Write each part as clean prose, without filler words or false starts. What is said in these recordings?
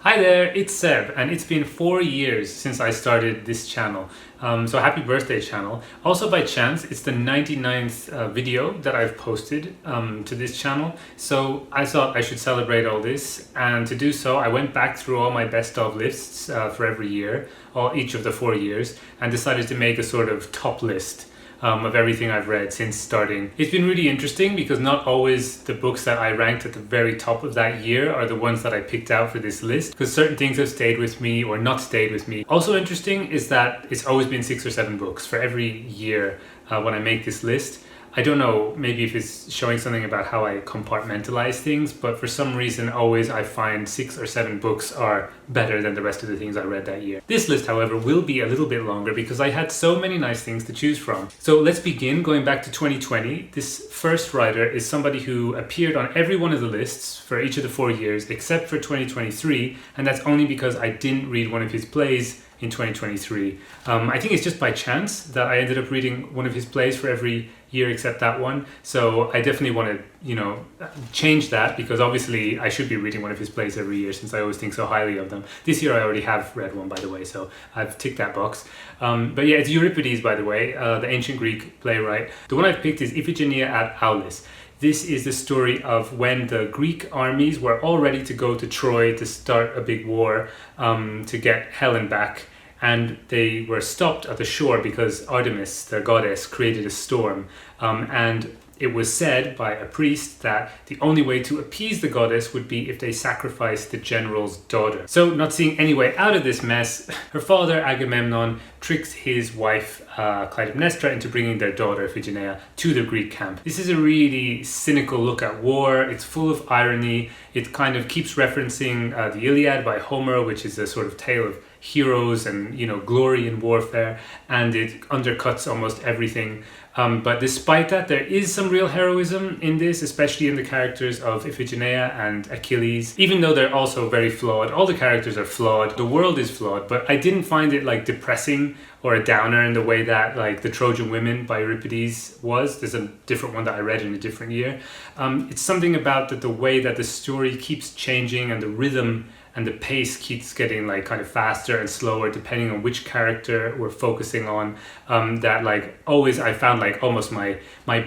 Hi there, it's Seb, and it's been 4 years since I started this channel. So happy birthday, channel. Also by chance, it's the 99th video that I've posted to this channel. So I thought I should celebrate all this, and to do so I went back through all my best of lists for every year, or each of the 4 years, and decided to make a sort of top list of everything I've read since starting. It's been really interesting because not always the books that I ranked at the very top of that year are the ones that I picked out for this list, because certain things have stayed with me or not stayed with me. Also interesting is that it's always been 6 or 7 books for every year when I make this list. I don't know, maybe if it's showing something about how I compartmentalize things, but for some reason always I find 6 or 7 books are better than the rest of the things I read that year. This list, however, will be a little bit longer because I had so many nice things to choose from. So let's begin going back to 2020. This first writer is somebody who appeared on every one of the lists for each of the 4 years except for 2023, and that's only because I didn't read one of his plays in 2023. I think it's just by chance that I ended up reading one of his plays for every year except that one. So I definitely want to, change that, because obviously I should be reading one of his plays every year since I always think so highly of them. This year I already have read one, by the way, so I've ticked that box. But yeah, it's Euripides, by the way, the ancient Greek playwright. The one I've picked is Iphigeneia at Aulis. This is the story of when the Greek armies were all ready to go to Troy to start a big war to get Helen back. And they were stopped at the shore because Artemis, the goddess, created a storm. And it was said by a priest that the only way to appease the goddess would be if they sacrificed the general's daughter. So, not seeing any way out of this mess, her father, Agamemnon, tricks his wife, Clytemnestra, into bringing their daughter, Iphigeneia, to the Greek camp. This is a really cynical look at war. It's full of irony. It kind of keeps referencing the Iliad by Homer, which is a sort of tale of heroes and glory in warfare, and it undercuts almost everything. But despite that, there is some real heroism in this, especially in the characters of Iphigeneia and Achilles, even though they're also very flawed. All the characters are flawed, the world is flawed, but I didn't find it like depressing or a downer in the way that like the Trojan Women by Euripides was. There's a different one that I read in a different year. It's something about the way that the story keeps changing and the rhythm and the pace keeps getting like kind of faster and slower depending on which character we're focusing on, that like always I found like almost my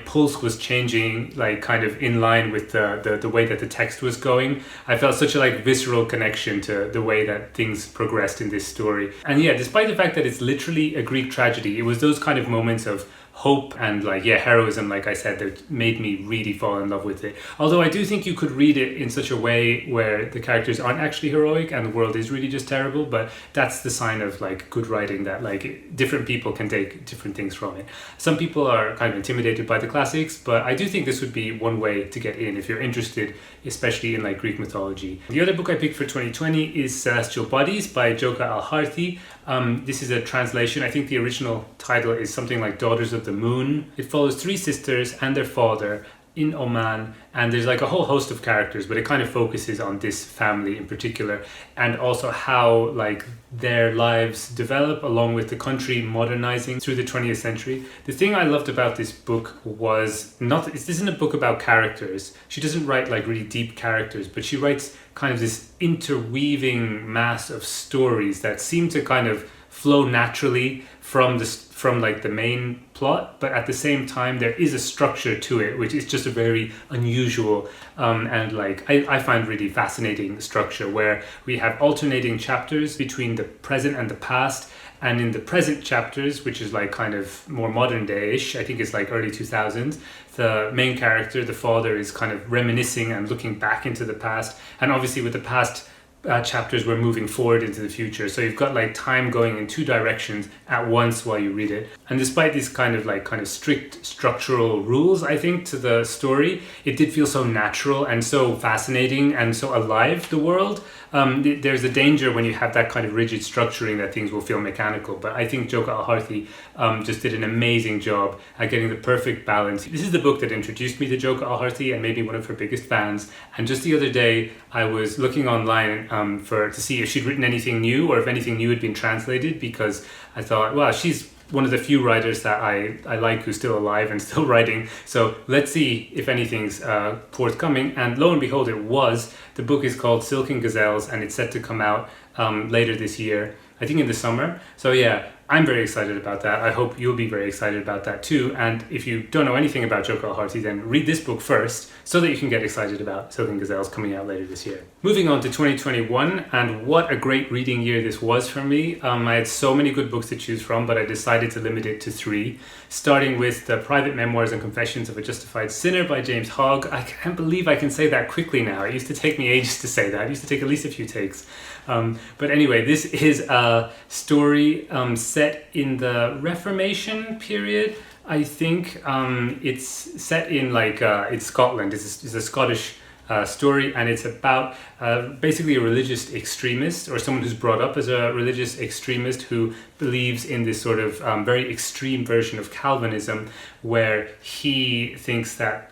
pulse was changing like kind of in line with the way that the text was going. I felt such a like visceral connection to the way that things progressed in this story. And yeah, despite the fact that it's literally a Greek tragedy, it was those kind of moments of hope and heroism, like I said, that made me really fall in love with it. Although I do think you could read it in such a way where the characters aren't actually heroic and the world is really just terrible, but that's the sign of like good writing, that like different people can take different things from it. Some people are kind of intimidated by the classics, but I do think this would be one way to get in if you're interested, especially in like Greek mythology. The other book I picked for 2020 is Celestial Bodies by Jokha Alharthi. This is a translation. I think the original title is something like Daughters of the Moon. It follows 3 sisters and their father in Oman, and there's like a whole host of characters, but it kind of focuses on this family in particular, and also how like their lives develop along with the country modernizing through the 20th century. The thing I loved about this book was this isn't a book about characters. She doesn't write like really deep characters, but she writes kind of this interweaving mass of stories that seem to kind of flow naturally from like the main plot, but at the same time there is a structure to it, which is just a very unusual and like I find really fascinating structure, where we have alternating chapters between the present and the past. And in the present chapters, which is like kind of more modern day-ish, I think it's like early 2000s, the main character, the father, is kind of reminiscing and looking back into the past. And obviously with the past chapters, we're moving forward into the future. So you've got like time going in 2 directions at once while you read it. And despite these kind of strict structural rules, I think, to the story, it did feel so natural and so fascinating and so alive, the world. There's a danger when you have that kind of rigid structuring that things will feel mechanical, but I think Jokha Alharthi just did an amazing job at getting the perfect balance. This is the book that introduced me to Jokha Alharthi and maybe one of her biggest fans. And just the other day I was looking online to see if she'd written anything new or if anything new had been translated, because I thought, well, she's one of the few writers that I like who's still alive and still writing. So let's see if anything's forthcoming. And lo and behold, it was. The book is called Silken Gazelles, and it's set to come out later this year, I think in the summer. So yeah, I'm very excited about that. I hope you'll be very excited about that too. And if you don't know anything about Jokha Alharthi, then read this book first so that you can get excited about Silken Gazelles coming out later this year. Moving on to 2021, and what a great reading year this was for me. I had so many good books to choose from, but I decided to limit it to 3, starting with The Private Memoirs and Confessions of a Justified Sinner by James Hogg. I can't believe I can say that quickly now. It used to take me ages to say that. It used to take at least a few takes. But anyway, this is a story set in the Reformation period. I think it's set in it's Scotland. It's a Scottish story, and it's about basically a religious extremist, or someone who's brought up as a religious extremist who believes in this sort of very extreme version of Calvinism, where he thinks that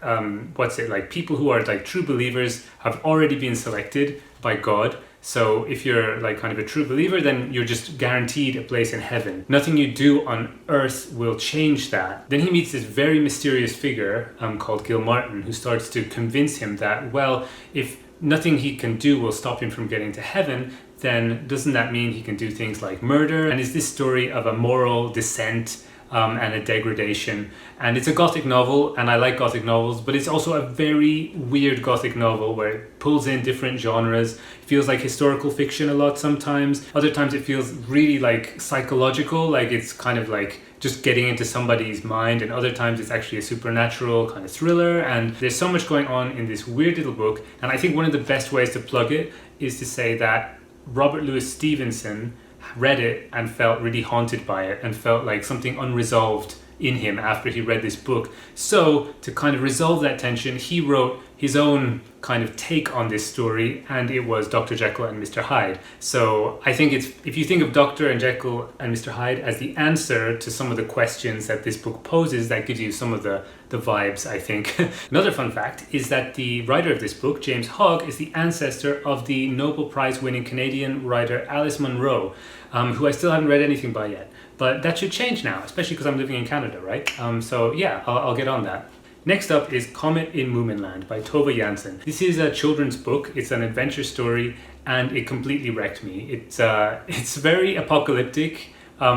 people who are like true believers have already been selected by God. So if you're like kind of a true believer, then you're just guaranteed a place in heaven. Nothing you do on earth will change that. Then he meets this very mysterious figure called Gilmartin, who starts to convince him that, well, if nothing he can do will stop him from getting to heaven, then doesn't that mean he can do things like murder? And it's this story of a moral descent and a degradation. And it's a Gothic novel, and I like Gothic novels, but it's also a very weird Gothic novel where it pulls in different genres. It feels like historical fiction a lot sometimes. Other times it feels really like psychological, like it's kind of like just getting into somebody's mind, and other times it's actually a supernatural kind of thriller. And there's so much going on in this weird little book, and I think one of the best ways to plug it is to say that Robert Louis Stevenson read it and felt really haunted by it and felt like something unresolved in him after he read this book. So to kind of resolve that tension, he wrote his own kind of take on this story, and it was Dr. Jekyll and Mr. Hyde. So I think if you think of Dr. and Jekyll and Mr. Hyde as the answer to some of the questions that this book poses, that gives you some of the vibes, I think. Another fun fact is that the writer of this book, James Hogg, is the ancestor of the Nobel Prize winning Canadian writer Alice Munro, who I still haven't read anything by yet. But that should change now, especially because I'm living in Canada, right? So yeah, I'll get on that. Next up is Comet in Moominland by Tove Jansson. This is a children's book. It's an adventure story, and it completely wrecked me. It's very apocalyptic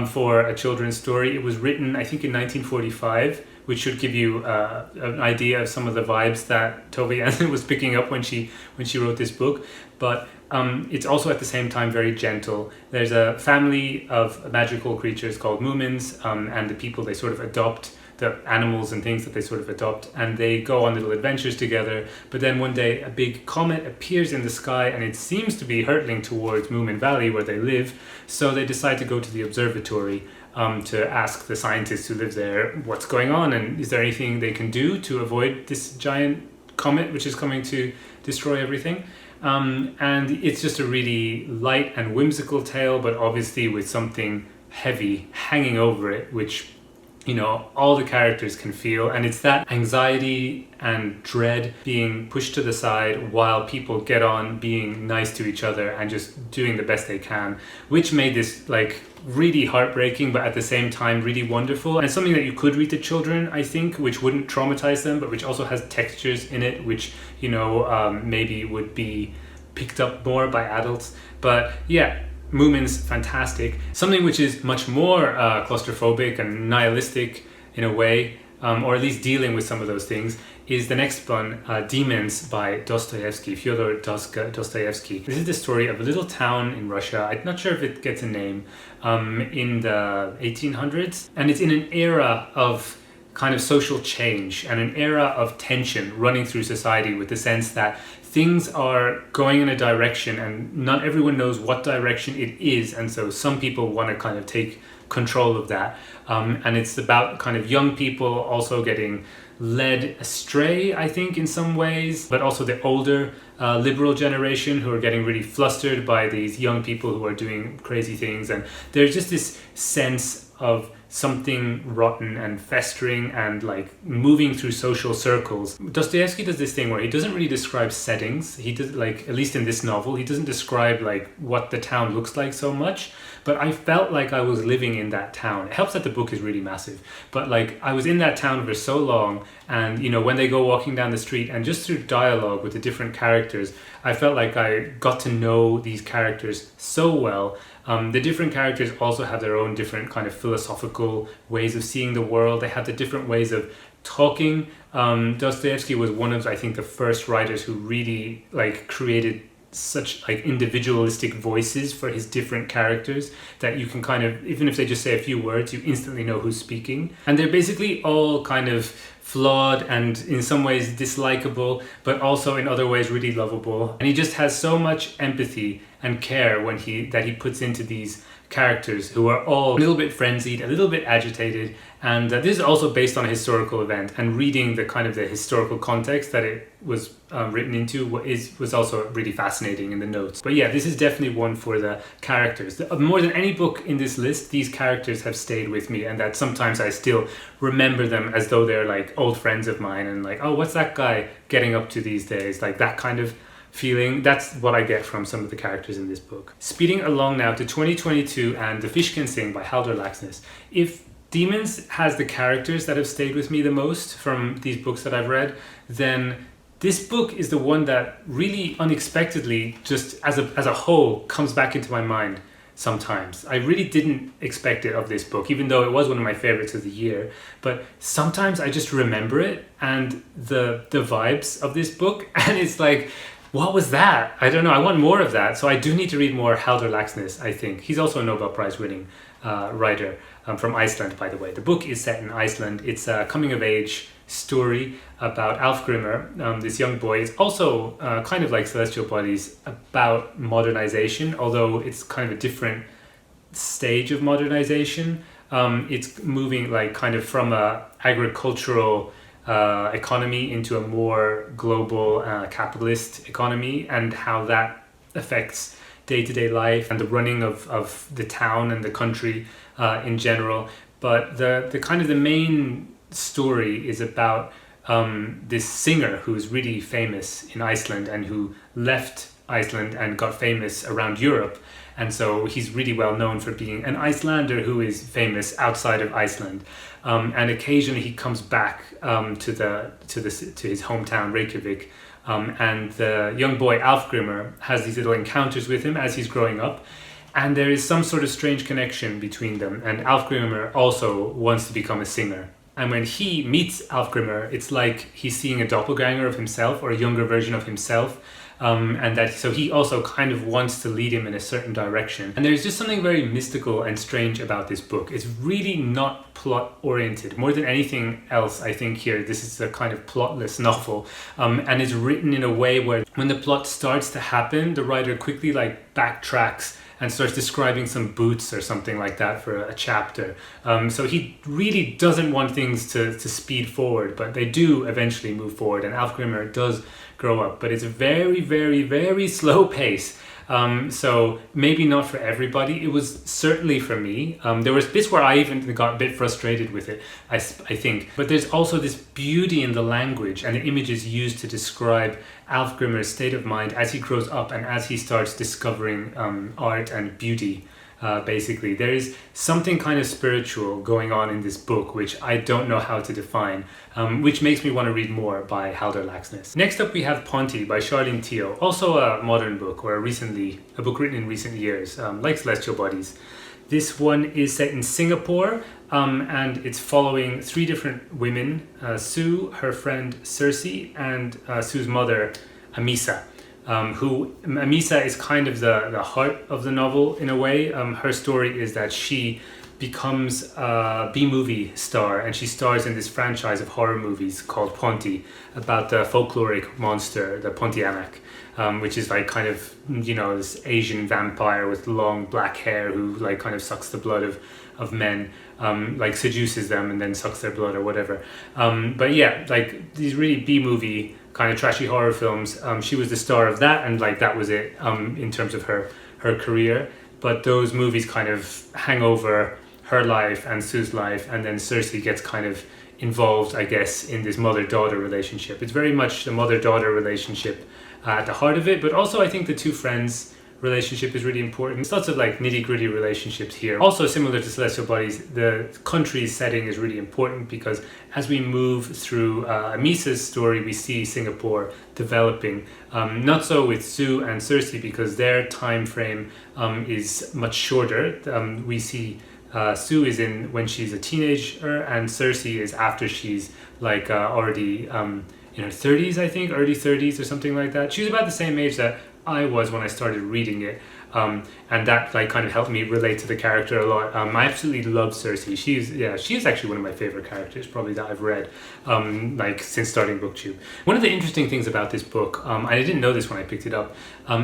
for a children's story. It was written, I think, in 1945, which should give you an idea of some of the vibes that Tove Jansson was picking up when she wrote this book. But it's also at the same time very gentle. There's a family of magical creatures called Moomins, and the people they sort of adopt, the animals and things that they sort of adopt, and they go on little adventures together. But then one day a big comet appears in the sky, and it seems to be hurtling towards Moomin Valley where they live. So they decide to go to the observatory to ask the scientists who live there what's going on, and is there anything they can do to avoid this giant comet which is coming to destroy everything. And it's just a really light and whimsical tale, but obviously with something heavy hanging over it, which, you know, all the characters can feel. And it's that anxiety and dread being pushed to the side while people get on being nice to each other and just doing the best they can, which made this like really heartbreaking, but at the same time really wonderful, and something that you could read to children, I think, which wouldn't traumatize them, but which also has textures in it which, you know, maybe would be picked up more by adults. But yeah, Moomin's fantastic. Something which is much more claustrophobic and nihilistic in a way, or at least dealing with some of those things, is the next one, Demons by Dostoevsky, Fyodor Dostoevsky. This is the story of a little town in Russia. I'm not sure if it gets a name, in the 1800s. And it's in an era of kind of social change and an era of tension running through society, with the sense that things are going in a direction and not everyone knows what direction it is. And so some people want to kind of take control of that. And it's about kind of young people also getting led astray, I think, in some ways, but also the older liberal generation who are getting really flustered by these young people who are doing crazy things. And there's just this sense of something rotten and festering and like moving through social circles. Dostoevsky does this thing where he doesn't really describe settings. He does, like, at least in this novel, he doesn't describe like what the town looks like so much, but I felt like I was living in that town. It helps that the book is really massive, but like I was in that town for so long, and you know, when they go walking down the street and just through dialogue with the different characters, I felt like I got to know these characters so well. The different characters also have their own different kind of philosophical ways of seeing the world. They have the different ways of talking. Dostoevsky was one of, I think, the first writers who really like created such like individualistic voices for his different characters that you can kind of, even if they just say a few words, you instantly know who's speaking. And they're basically all kind of flawed and in some ways dislikable, but also in other ways really lovable. And he just has so much empathy and care when he puts into these characters who are all a little bit frenzied, a little bit agitated. And this is also based on a historical event, and reading the kind of the historical context that it was written into was also really fascinating in the notes. But yeah, this is definitely one for the characters. More than any book in this list, these characters have stayed with me, and that sometimes I still remember them as though they're like old friends of mine, and like, oh, what's that guy getting up to these days? Like that kind of feeling. That's what I get from some of the characters in this book. Speeding along now to 2022 and The Fish Can Sing by Halldór Laxness. If Demons has the characters that have stayed with me the most from these books that I've read, then this book is the one that really unexpectedly, just as a whole, comes back into my mind sometimes. I really didn't expect it of this book, even though it was one of my favorites of the year. But sometimes I just remember it and the vibes of this book, and it's like, what was that? I don't know. I want more of that. So I do need to read more Halldór Laxness, I think. He's also a Nobel Prize winning writer from Iceland, by the way. The book is set in Iceland. It's a coming-of-age story about Alfgrimr, this young boy. It's also kind of like Celestial Bodies, about modernization, although it's kind of a different stage of modernization. It's moving like kind of from a agricultural economy into a more global capitalist economy, and how that affects day-to-day life and the running of the town and the country in general. But the kind of the main story is about this singer who's really famous in Iceland and who left Iceland and got famous around Europe. And so he's really well known for being an Icelander who is famous outside of Iceland. And occasionally he comes back to his hometown, Reykjavik. And the young boy Alfgrimr has these little encounters with him as he's growing up. And there is some sort of strange connection between them. And Alfgrimr also wants to become a singer. And when he meets Alfgrimr, it's like he's seeing a doppelganger of himself, or a younger version of himself. So he also kind of wants to lead him in a certain direction. And there's just something very mystical and strange about this book. It's really not plot oriented. More than anything else, I think here, this is a kind of plotless novel. And it's written in a way where when the plot starts to happen, the writer quickly like backtracks and starts describing some boots or something like that for a chapter. So he really doesn't want things to speed forward, but they do eventually move forward, and Alfgrimr does grow up, but it's a very, very, very slow pace. So maybe not for everybody. It was certainly for me. There was bits where I even got a bit frustrated with it, I think. But there's also this beauty in the language and the images used to describe Alfgrimr's state of mind as he grows up and as he starts discovering art and beauty. Basically, there is something kind of spiritual going on in this book, which I don't know how to define, which makes me want to read more by Halldór Laxness. Next up we have Ponti by Sharlene Teo, also a modern book, or a book written in recent years, like Celestial Bodies. This one is set in Singapore, and it's following three different women, Sue, her friend Circe, and Sue's mother, Amisa. Amisa is kind of the heart of the novel in a way. Her story is that she becomes a B-movie star, and she stars in this franchise of horror movies called Ponti, about the folkloric monster, the Pontianak, which is like kind of, you know, this Asian vampire with long black hair who like kind of sucks the blood of men, like seduces them and then sucks their blood or whatever. But yeah, like these really B-movie kind of trashy horror films. She was the star of that, and like that was it in terms of her career. But those movies kind of hang over her life and Sue's life, and then Circe gets kind of involved, I guess, in this mother-daughter relationship. It's very much the mother-daughter relationship at the heart of it, but also I think the two friends relationship is really important. There's lots of like nitty-gritty relationships here. Also similar to Celestial Bodies, the country setting is really important because as we move through Amisa's story, we see Singapore developing. Not so with Sue and Circe because their time frame is much shorter. We see Sue is in when she's a teenager, and Circe is after she's like already in her 30s, I think, early 30s or something like that. She's about the same age that I was when I started reading it, and that like kind of helped me relate to the character a lot. I absolutely love Circe. She's actually one of my favorite characters, probably that I've read like since starting booktube. One of the interesting things about this book, I didn't know this when I picked it up,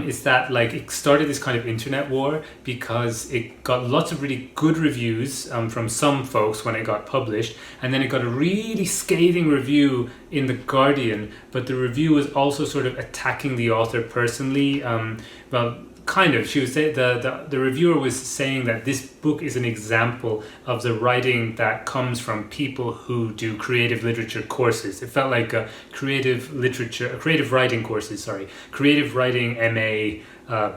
is that like it started this kind of internet war because it got lots of really good reviews from some folks when it got published, and then it got a really scathing review in The Guardian, but the review was also sort of attacking the author personally. Well, kind of. She was saying the reviewer was saying that this book is an example of the writing that comes from people who do creative literature courses. It felt like a creative writing courses. Creative writing MA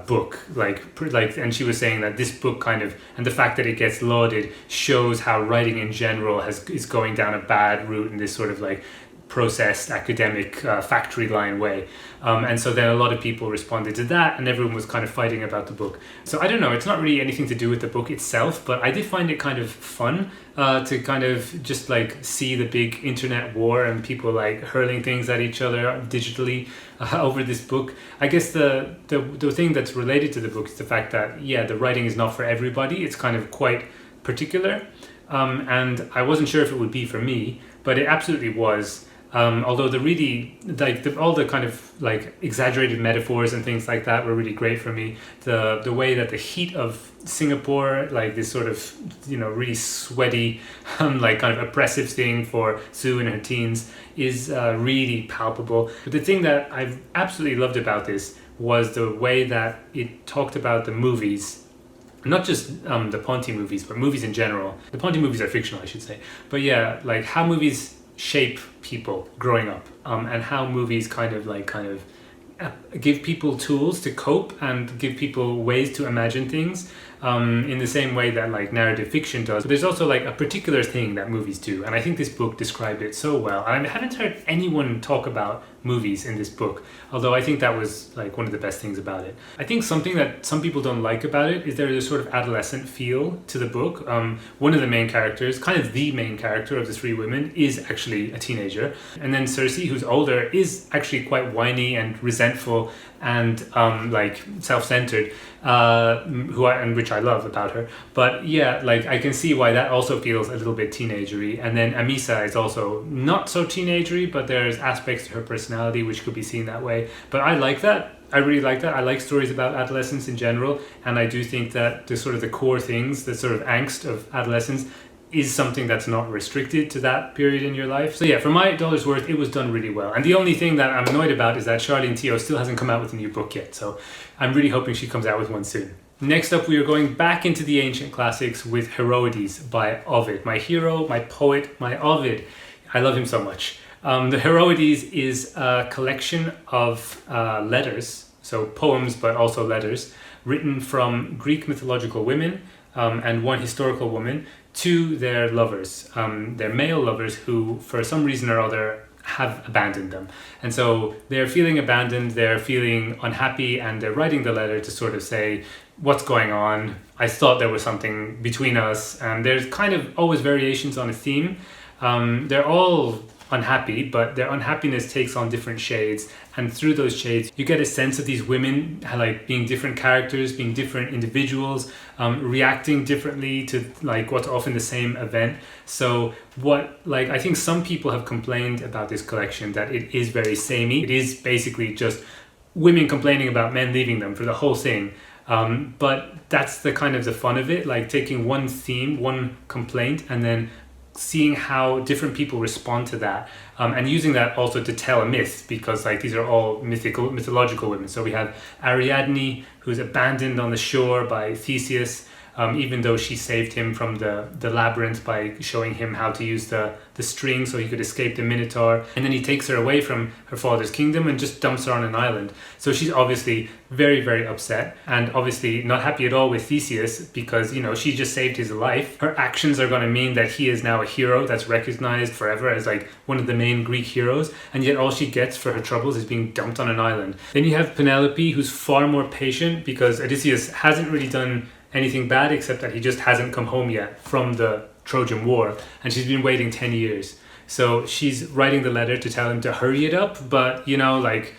book. And she was saying that this book kind of, and the fact that it gets lauded shows how writing in general is going down a bad route in this sort of like processed academic factory line way, and so then a lot of people responded to that, and everyone was kind of fighting about the book. So I don't know, it's not really anything to do with the book itself, but I did find it kind of fun to kind of just like see the big internet war and people like hurling things at each other digitally over this book. I guess the thing that's related to the book is the fact that the writing is not for everybody. It's kind of quite particular, and I wasn't sure if it would be for me, but it absolutely was. Although all the kind of like exaggerated metaphors and things like that were really great for me. The way that the heat of Singapore, like this sort of, really sweaty, like kind of oppressive thing for Sue in her teens is really palpable. But the thing that I absolutely loved about this was the way that it talked about the movies. Not just the Ponti movies, but movies in general. The Ponti movies are fictional, I should say. But like how movies shape people growing up, and how movies kind of give people tools to cope and give people ways to imagine things in the same way that like narrative fiction does. But there's also like a particular thing that movies do, and I think this book described it so well. I haven't heard anyone talk about movies in this book, although I think that was like one of the best things about it. I think something that some people don't like about it is there's a sort of adolescent feel to the book. One of the main characters, kind of the main character of the three women, is actually a teenager, and then Circe, who's older, is actually quite whiny and resentful and like self-centered, which I love about her. But like I can see why that also feels a little bit teenagery. And then Amisa is also not so teenagery, but there's aspects to her personality which could be seen that way. But I like that. I really like that. I like stories about adolescence in general, and I do think that the core things, the sort of angst of adolescence, is something that's not restricted to that period in your life. So for my dollar's worth, it was done really well. And the only thing that I'm annoyed about is that Sharlene Teo still hasn't come out with a new book yet. So I'm really hoping she comes out with one soon. Next up, we are going back into the ancient classics with Heroides by Ovid. My hero, my poet, my Ovid. I love him so much. The Heroides is a collection of letters, so poems but also letters, written from Greek mythological women and one historical woman to their lovers, their male lovers who for some reason or other have abandoned them. And so they're feeling abandoned, they're feeling unhappy, and they're writing the letter to sort of say, what's going on? I thought there was something between us. And there's kind of always variations on a theme. They're all unhappy, but their unhappiness takes on different shades, and through those shades you get a sense of these women like being different characters, being different individuals, reacting differently to like what's often the same event. So I think some people have complained about this collection that it is very samey. It is basically just women complaining about men leaving them for the whole thing. But that's the kind of the fun of it, like taking one theme, one complaint, and then seeing how different people respond to that, and using that also to tell a myth, because like these are all mythological women. So we have Ariadne, who's abandoned on the shore by Theseus, even though she saved him from the labyrinth by showing him how to use the string so he could escape the Minotaur. And then he takes her away from her father's kingdom and just dumps her on an island. So she's obviously very, very upset, and obviously not happy at all with Theseus because, you know, she just saved his life. Her actions are going to mean that he is now a hero that's recognized forever as like one of the main Greek heroes, and yet all she gets for her troubles is being dumped on an island. Then you have Penelope, who's far more patient because Odysseus hasn't really done anything bad except that he just hasn't come home yet from the Trojan War, and she's been waiting 10 years. So she's writing the letter to tell him to hurry it up, but, you know, like,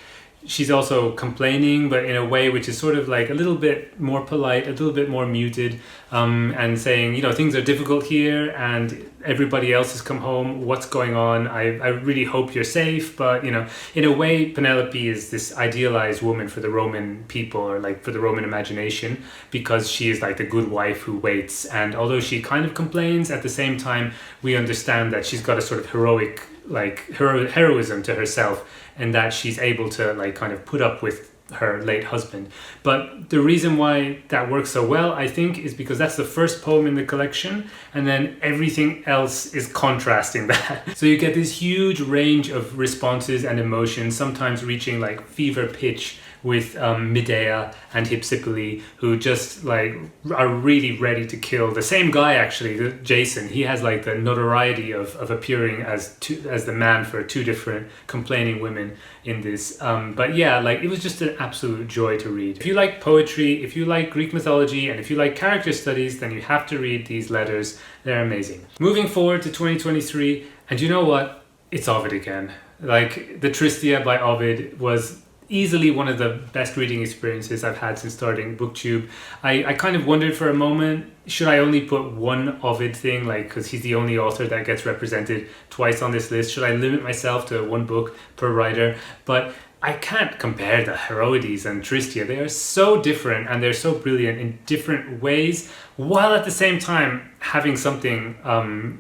she's also complaining, but in a way which is sort of like a little bit more polite, a little bit more muted, and saying, you know, things are difficult here and everybody else has come home. What's going on? I really hope you're safe. But, you know, in a way, Penelope is this idealized woman for the Roman people, or like for the Roman imagination, because she is like the good wife who waits. And although she kind of complains, at the same time, we understand that she's got a sort of heroic, like heroism to herself, and that she's able to like kind of put up with her late husband. But the reason why that works so well, I think, is because that's the first poem in the collection, and then everything else is contrasting that. So you get this huge range of responses and emotions, sometimes reaching like fever pitch with Medea and Hypsipyle, who just like are really ready to kill the same guy. Actually, Jason, he has like the notoriety of appearing as the man for two different complaining women in this. But yeah, like it was just an absolute joy to read. If you like poetry, if you like Greek mythology, and if you like character studies, then you have to read these letters. They're amazing. Moving forward to 2023, and you know what? It's Ovid again. Like the Tristia by Ovid was easily one of the best reading experiences I've had since starting booktube. I kind of wondered for a moment, should I only put one Ovid thing, like, because he's the only author that gets represented twice on this list? Should I limit myself to one book per writer? But I can't compare the Heroides and Tristia. They are so different and they're so brilliant in different ways, while at the same time having something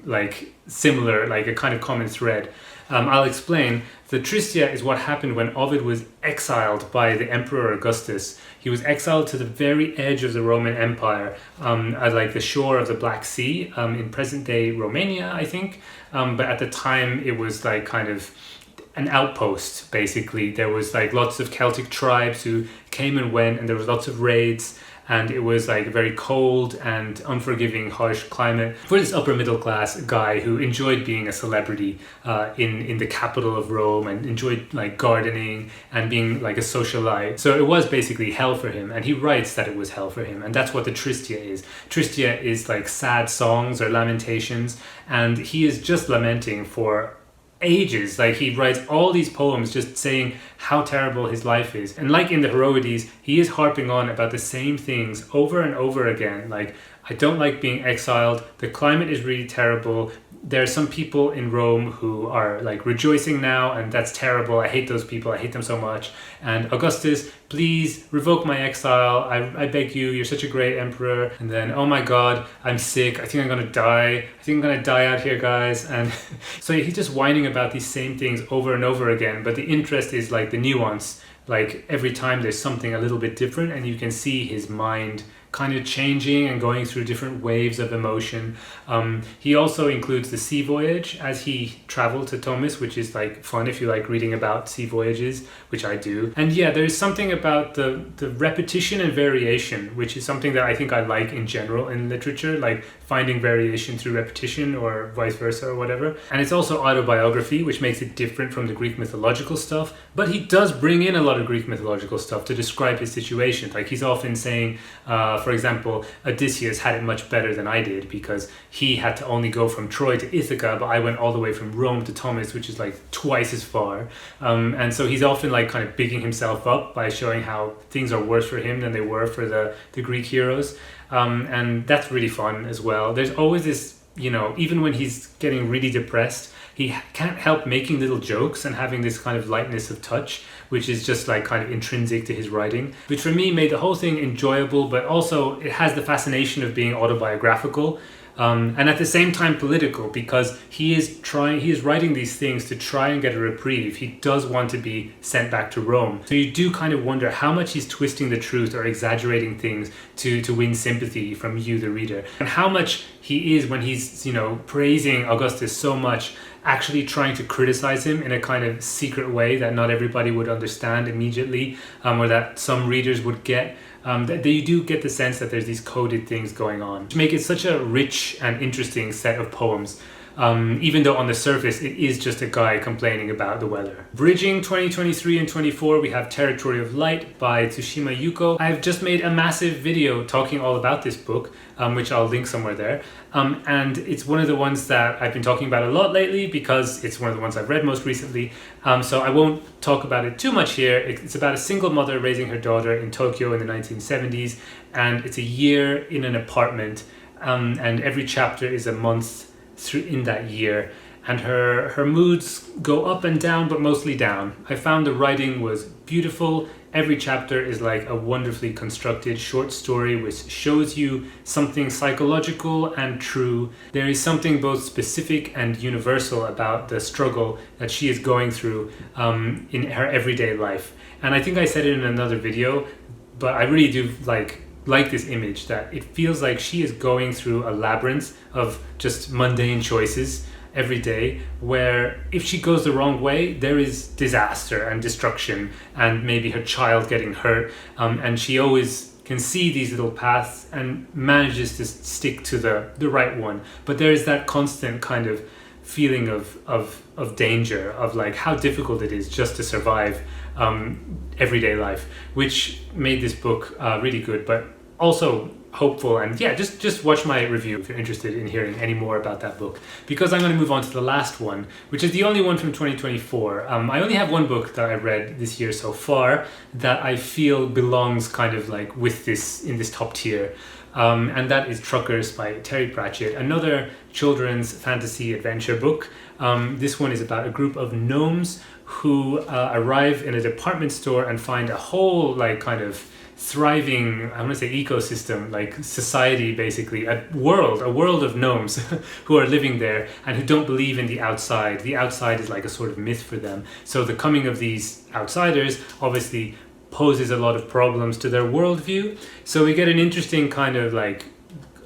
like similar, like a kind of common thread. I'll explain. The Tristia is what happened when Ovid was exiled by the Emperor Augustus. He was exiled to the very edge of the Roman Empire, at like the shore of the Black Sea, in present-day Romania, I think. But at the time, it was like kind of an outpost, basically. There was like lots of Celtic tribes who came and went, and there was lots of raids. And it was like a very cold and unforgiving, harsh climate for this upper middle class guy who enjoyed being a celebrity in the capital of Rome, and enjoyed like gardening and being like a socialite. So it was basically hell for him, and he writes that it was hell for him, and that's what the Tristia is. Tristia is like sad songs or lamentations, and he is just lamenting for ages. Like he writes all these poems just saying how terrible his life is, and like in the Heroides, he is harping on about the same things over and over again. Like, I don't like being exiled, the climate is really terrible, there are some people in Rome who are like rejoicing now, and that's terrible, I hate those people, I hate them so much, and Augustus, please revoke my exile, I beg you, you're such a great emperor. And then, oh my god, I'm sick, I think I'm gonna die, out here, guys. And so he's just whining about these same things over and over again, but the interest is like the nuance. Like every time there's something a little bit different, and you can see his mind kind of changing and going through different waves of emotion. He also includes the sea voyage as he traveled to Tomis, which is like fun if you like reading about sea voyages, which I do. And yeah, there's something about the repetition and variation, which is something that I think I like in general in literature, like finding variation through repetition or vice versa or whatever. And it's also autobiography, which makes it different from the Greek mythological stuff. But he does bring in a lot of Greek mythological stuff to describe his situation. Like he's often saying, for example, Odysseus had it much better than I did because he had to only go from Troy to Ithaca, but I went all the way from Rome to Tomis, which is like twice as far. And so he's often like kind of bigging himself up by showing how things are worse for him than they were for the Greek heroes. And that's really fun as well. There's always this, you know, even when he's getting really depressed, he can't help making little jokes and having this kind of lightness of touch, which is just like kind of intrinsic to his writing, which for me made the whole thing enjoyable, but also it has the fascination of being autobiographical. and at the same time political, because he is writing these things to try and get a reprieve. He does want to be sent back to Rome. So you do kind of wonder how much he's twisting the truth or exaggerating things to win sympathy from you, the reader, and how much he is, when he's, you know, praising Augustus so much, actually trying to criticize him in a kind of secret way that not everybody would understand immediately, or that some readers would get. That you do get the sense that there's these coded things going on, to make it such a rich and interesting set of poems. Even though on the surface it is just a guy complaining about the weather. Bridging 2023 and 24, we have Territory of Light by Tsushima Yuko. I've just made a massive video talking all about this book, which I'll link somewhere there. And it's one of the ones that I've been talking about a lot lately because it's one of the ones I've read most recently. So I won't talk about it too much here. It's about a single mother raising her daughter in Tokyo in the 1970s, and it's a year in an apartment, and every chapter is a month through in that year, and her moods go up and down, but mostly down. I found the writing was beautiful. Every chapter is like a wonderfully constructed short story which shows you something psychological and true. There is something both specific and universal about the struggle that she is going through in her everyday life. And I think I said it in another video, but I really do like this image, that it feels like she is going through a labyrinth of just mundane choices every day, where if she goes the wrong way, there is disaster and destruction and maybe her child getting hurt, and she always can see these little paths and manages to stick to the right one. But there is that constant kind of feeling of danger, of like how difficult it is just to survive everyday life, which made this book really good, but also hopeful. And yeah, just watch my review if you're interested in hearing any more about that book, because I'm going to move on to the last one, which is the only one from 2024. I only have one book that I read this year so far that I feel belongs kind of like with this, in this top tier, and that is Truckers by Terry Pratchett, another children's fantasy adventure book. This one is about a group of gnomes who arrive in a department store and find a whole like kind of thriving, I want to say ecosystem, like society, basically a world of gnomes who are living there and who don't believe in the outside. The outside is like a sort of myth for them. So the coming of these outsiders obviously poses a lot of problems to their worldview. So we get an interesting kind of like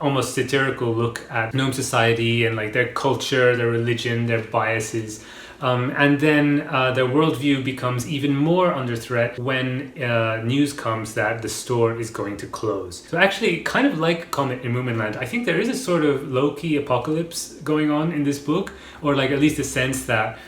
almost satirical look at gnome society and like their culture, their religion, their biases. And then their worldview becomes even more under threat when news comes that the store is going to close. So actually, kind of like Comet in Moominland, I think there is a sort of low-key apocalypse going on in this book, or like at least a sense that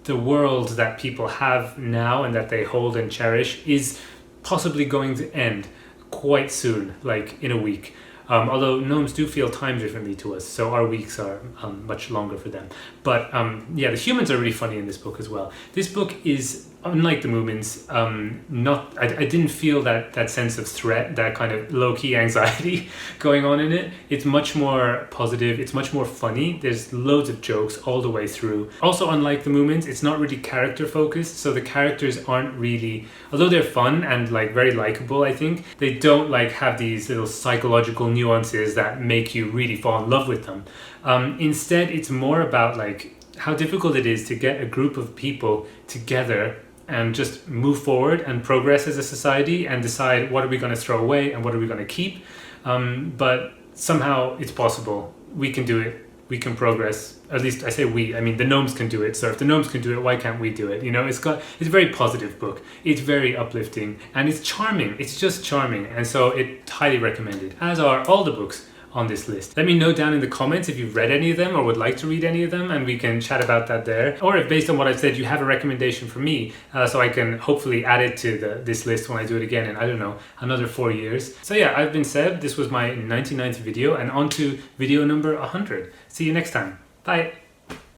the world that people have now and that they hold and cherish is possibly going to end quite soon, like in a week. Although gnomes do feel time differently to us, so our weeks are much longer for them. But yeah, the humans are really funny in this book as well. This book is, unlike the Moomins, I didn't feel that sense of threat, that kind of low-key anxiety going on in it. It's much more positive, it's much more funny. There's loads of jokes all the way through. Also, unlike the Moomins, it's not really character focused, so the characters aren't really, although they're fun and like very likable, I think, they don't like have these little psychological nuances that make you really fall in love with them. Instead, it's more about like how difficult it is to get a group of people together and just move forward and progress as a society and decide what are we going to throw away and what are we going to keep. But somehow it's possible. We can do it. We can progress. At least I say we. I mean, the gnomes can do it. So if the gnomes can do it, why can't we do it? You know, it's a very positive book. It's very uplifting and it's charming. It's just charming. And so it's highly recommended, as are all the books on this list. Let me know down in the comments if you've read any of them or would like to read any of them, and we can chat about that there. Or if based on what I've said you have a recommendation for me, so I can hopefully add it to this list when I do it again in, I don't know, another 4 years. So yeah, I've been Seb. This was my 99th video, and on to video number 100. See you next time. Bye.